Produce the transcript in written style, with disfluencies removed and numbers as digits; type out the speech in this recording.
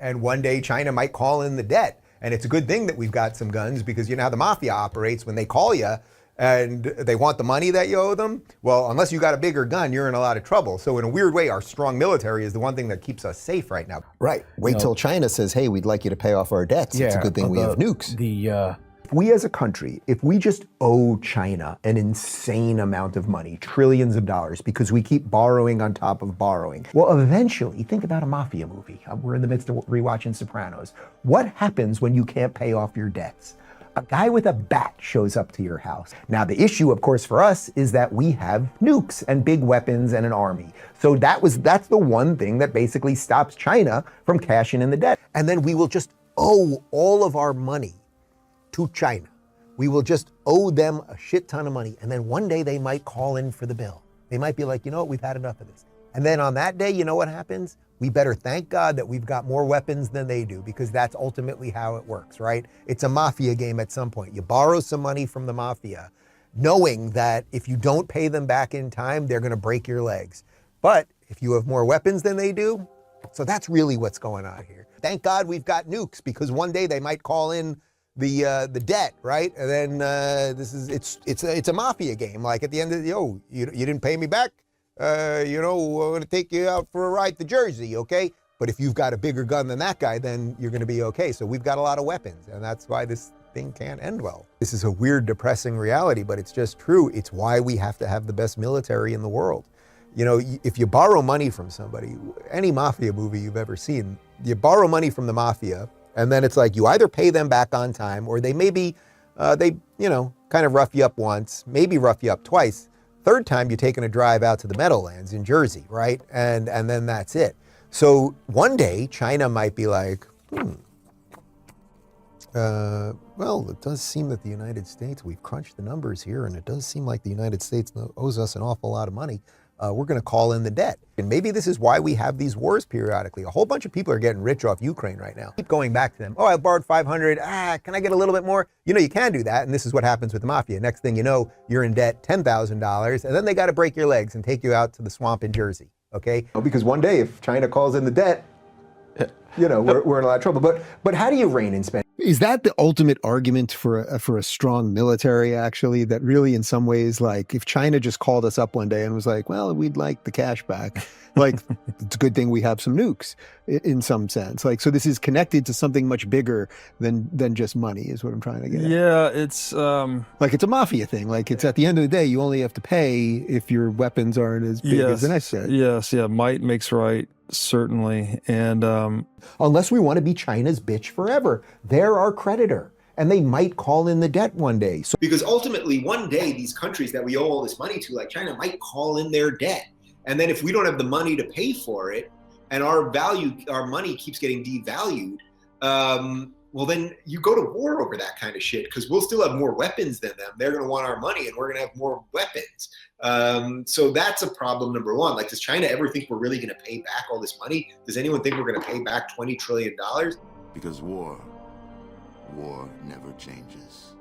And one day China might call in the debt. And it's a good thing that we've got some guns, because you know how the mafia operates. When they call you and they want the money that you owe them, well, unless you got a bigger gun, you're in a lot of trouble. So in a weird way, our strong military is the one thing that keeps us safe right now. Right. Wait till China says, hey, we'd like you to pay off our debts. It's a good thing we have nukes. We as a country, if we just owe China an insane amount of money, trillions of dollars, because we keep borrowing on top of borrowing, well, eventually, think about a mafia movie. We're in the midst of rewatching Sopranos. What happens when you can't pay off your debts? A guy with a bat shows up to your house. Now, the issue, of course, for us is that we have nukes and big weapons and an army. So that's the one thing that basically stops China from cashing in the debt. And then we will just owe all of our money to China. We will just owe them a shit ton of money. And then one day they might call in for the bill. They might be like, you know what, we've had enough of this. And then on that day, you know what happens? We better thank God that we've got more weapons than they do, because that's ultimately how it works, right? It's a mafia game at some point. You borrow some money from the mafia, knowing that if you don't pay them back in time, they're gonna break your legs. But if you have more weapons than they do, so that's really what's going on here. Thank God we've got nukes, because one day they might call in the debt, right? And then it's a mafia game. Like at the end of the you didn't pay me back. I'm gonna take you out for a ride to Jersey, okay? But if you've got a bigger gun than that guy, then you're gonna be okay. So we've got a lot of weapons, and that's why this thing can't end well. This is a weird, depressing reality, but it's just true. It's why we have to have the best military in the world. You know, if you borrow money from somebody, any mafia movie you've ever seen, you borrow money from the mafia, and then it's like you either pay them back on time, or they maybe, kind of rough you up once, maybe rough you up twice. Third time, you're taking a drive out to the Meadowlands in Jersey, right? And then that's it. So one day, China might be like, well, it does seem that the United States, we've crunched the numbers here, and it does seem like the United States owes us an awful lot of money. We're going to call in the debt. And maybe this is why we have these wars periodically. A whole bunch of people are getting rich off Ukraine right now. Keep going back to them. Oh, I borrowed 500. Can I get a little bit more? You know, you can do that. And this is what happens with the mafia. Next thing you know, you're in debt $10,000. And then they got to break your legs and take you out to the swamp in Jersey. Okay? Because one day, if China calls in the debt, we're in a lot of trouble. But how do you rein in spending? Is that the ultimate argument for a strong military, actually? That really, in some ways, like, if China just called us up one day and was like, well, we'd like the cash back, like, it's a good thing we have some nukes, in some sense. Like, so this is connected to something much bigger than just money, is what I'm trying to get at. Yeah, it's... like, it's a mafia thing. Like, it's at the end of the day, you only have to pay if your weapons aren't as big as the next set. Yes, yeah, might makes right. Certainly. And unless we want to be China's bitch forever, they're our creditor, and they might call in the debt one day. So, because ultimately one day these countries that we owe all this money to, like China, might call in their debt. And then if we don't have the money to pay for it, and our money keeps getting devalued, well, then you go to war over that kind of shit, because we'll still have more weapons than them. They're going to want our money, and we're going to have more weapons. So that's a problem number one. Like, does China ever think we're really going to pay back all this money? Does anyone think we're going to pay back $20 trillion? Because war never changes.